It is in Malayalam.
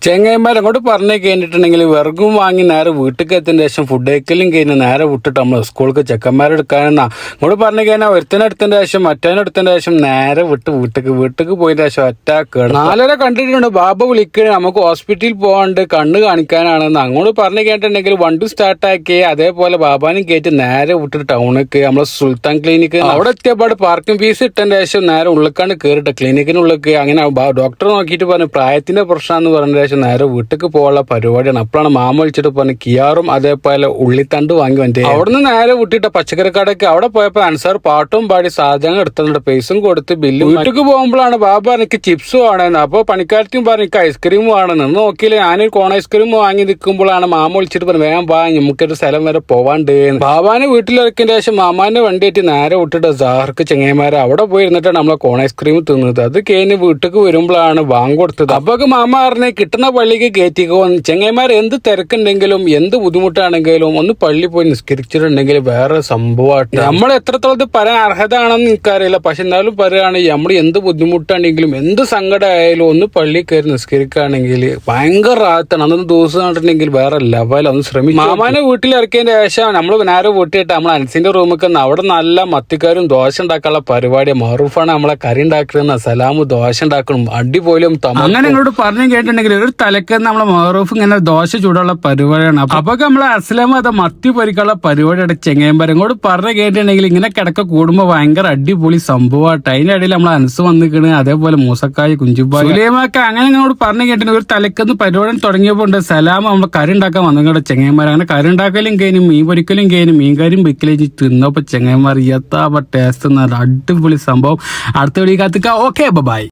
ചെങ്ങൈമാർ അങ്ങോട്ട് പറഞ്ഞു കഴിഞ്ഞിട്ടുണ്ടെങ്കിൽ വിറകും വാങ്ങി നേരെ വീട്ടിലേക്ക് എത്തിയതിന് ശേഷം ഫുഡ് കഴിക്കലും കഴിഞ്ഞ് നേരെ വിട്ടിട്ട് നമ്മൾ സ്കൂൾക്ക് ചെക്കന്മാരെടുക്കാനെന്നാ അങ്ങോട്ട് പറഞ്ഞു കഴിഞ്ഞാൽ ഒരുത്തനെടുത്തതിന് ശേഷം മറ്റേനെടുത്തതിന് ശേഷം നേരെ വീട്ടിലേക്ക് പോയതിന് ശേഷം ഒറ്റാക്ക് 4:30 കണ്ടിട്ടുണ്ട് ബാബ വിളിക്കണേ നമുക്ക് ഹോസ്പിറ്റലിൽ പോകാണ്ട് കണ്ണ് കാണിക്കാനാണെന്ന് അങ്ങോട്ട് പറഞ്ഞു കേട്ടിട്ടുണ്ടെങ്കിൽ വണ്ടി സ്റ്റാർട്ടാക്കി അതേപോലെ ബാബാനും കയറ്റി നേരെ വിട്ടിട്ട് ടൗണിലേക്ക് നമ്മളെ സുൽത്താൻ ക്ലിനിക്ക് അവിടെ എത്തിയപാട് പാർക്കിംഗ് ഫീസ് ഇട്ടതിന് ശേഷം നേരെ ഉള്ളിക്കാണ്ട് കയറിട്ട് ക്ലിനിക്കിനുള്ളിലേക്ക് അങ്ങനെ ഡോക്ടർ നോക്കിയിട്ട് പറഞ്ഞു പ്രായത്തിന്റെ പ്രശ്നമെന്ന് പറഞ്ഞ ശേഷം നേരെ വീട്ടിലേക്ക് പോകാനുള്ള പരിപാടിയാണ്. അപ്പോഴാണ് മാമ വിളിച്ചിട്ട് പറഞ്ഞു കിയാറും അതേപോലെ ഉള്ളിത്തണ്ട് വാങ്ങി വന്നേ. അവിടുന്ന് നേരെ വിട്ടിട്ട് പച്ചക്കറി കടയ്ക്ക് അവിടെ പോയപ്പോ അൻസാർ പാട്ടും പാടി സാധനങ്ങൾ എടുത്തിട്ടുണ്ട്. പൈസയും കൊടുത്ത് ബില്ല് വീട്ടിലേക്ക് പോകുമ്പോഴാണ് ബാബ എനിക്ക് ചിപ്സും ആണെന്ന്. അപ്പൊ പണിക്കാരത്തിയും പറഞ്ഞു എനിക്ക് ഐസ്ക്രീമും ആണെന്ന്. നോക്കിയില്ല ഞാനൊരു കോൺ ഐസ്ക്രീം വാങ്ങി നിൽക്കുമ്പോഴാണ് മാമ വിളിച്ചിട്ട് പറഞ്ഞു വേഗം വാ നമുക്കൊരു സ്ഥലം വരെ പോവാണ്ട്. ബാബാനെ വീട്ടിലിറക്കിയതിന് ശേഷം മാമാന്റെ വണ്ടിയായിട്ട് നേരെ വിട്ടിട്ട് സാർക്ക് ചെങ്ങൈമാരെ അവിടെ പോയി ഇരുന്നിട്ടാണ് നമ്മളെ കോൺ ഐസ്ക്രീം തിന്നത്. അത് കഴിഞ്ഞ് വീട്ടിലേക്ക് വരുമ്പോഴാണ് വാങ്ങി കൊടുത്തത്. അപ്പൊ മാമ പറഞ്ഞ് കിട്ടുന്ന പള്ളിക്ക് കയറ്റിക്കോ ചെങ്ങൈമാർ എന്ത് തിരക്കുണ്ടെങ്കിലും എന്ത് ബുദ്ധിമുട്ടാണെങ്കിലും ഒന്ന് പള്ളി പോയി നിസ്കരിച്ചിട്ടുണ്ടെങ്കിൽ വേറെ സംഭവമായിട്ട് നമ്മൾ എത്രത്തോളം പറയാൻ അർഹത ആണെന്ന് എനിക്കറിയില്ല. പക്ഷെ എന്നാലും പറയുകയാണ് നമ്മൾ എന്ത് ബുദ്ധിമുട്ടാണെങ്കിലും എന്ത് സങ്കടമായാലും ഒന്ന് പള്ളി കയറി നിസ്കരിക്കുകയാണെങ്കിൽ ഭയങ്കര റാഹത്താണ്. അന്നൊന്ന് ദിവസം കണ്ടിട്ടുണ്ടെങ്കിൽ വേറെ ലെവൽ ഒന്ന് ശ്രമിക്കും. മാമാനെ വീട്ടിലിറക്കിയതിന്റെ ശേഷം നമ്മൾ നേരെ വീട്ടിയിട്ട് നമ്മൾ അൻസിന്റെ റൂമിൽ അവിടെ നല്ല മത്തിക്കാരും ദോശ ഉണ്ടാക്കാനുള്ള പരിപാടി മാറൂഫാണ് നമ്മളെ കറി ഉണ്ടാക്കുന്ന സലാമ് ദോശ ഉണ്ടാക്കണം അടിപൊളിയും അങ്ങനെ നിങ്ങളോട് പറഞ്ഞു കേട്ടിട്ടുണ്ടെങ്കിൽ ഒരു തലക്ക് നമ്മളെ മാറൂഫ് ഇങ്ങനെ ദോശ ചൂടുള്ള പരിപാടിയാണ്. അപ്പൊ നമ്മളെ അസ്ലാം അത് മത്തി പൊരിക്കാനുള്ള പരിപാടിയുടെ ചെങ്ങയമ്പരം ഇങ്ങോട്ട് പറഞ്ഞു കേട്ടിട്ടുണ്ടെങ്കിൽ ഇങ്ങനെ കിടക്ക കൂടുമ്പോ ഭയങ്കര അടിപൊളി സംഭവമായിട്ട് അതിന്റെ ഇടയിൽ നമ്മളെ അൻസ് വന്നിക്കണ് അതേപോലെ മൂസക്കായ് കുഞ്ചുബായ് സുലൈമാക്ക അങ്ങനെ ഇങ്ങോട്ട് പറഞ്ഞു കേട്ടിട്ട് ഒരു തലക്കെന്ന് പരിപാടി തുടങ്ങിയപ്പോ ഉണ്ട് സലാം നമ്മളെ കറി ഉണ്ടാക്കാൻ വന്നിങ്ങോട്ട് ചെങ്ങയന്മാർ അങ്ങനെ കറി ഉണ്ടാക്കലും കഴിഞ്ഞു മീൻ പൊരിക്കലും കഴിഞ്ഞു മീൻ കറിയും വെക്കലും തിന്നപ്പോ ചെങ്ങയന്മാർ എത്താ ടേസ്റ്റ് അടിപൊളി സംഭവം. അടുത്ത വീഡിയോ കാത്തിക്ക. Okay bye.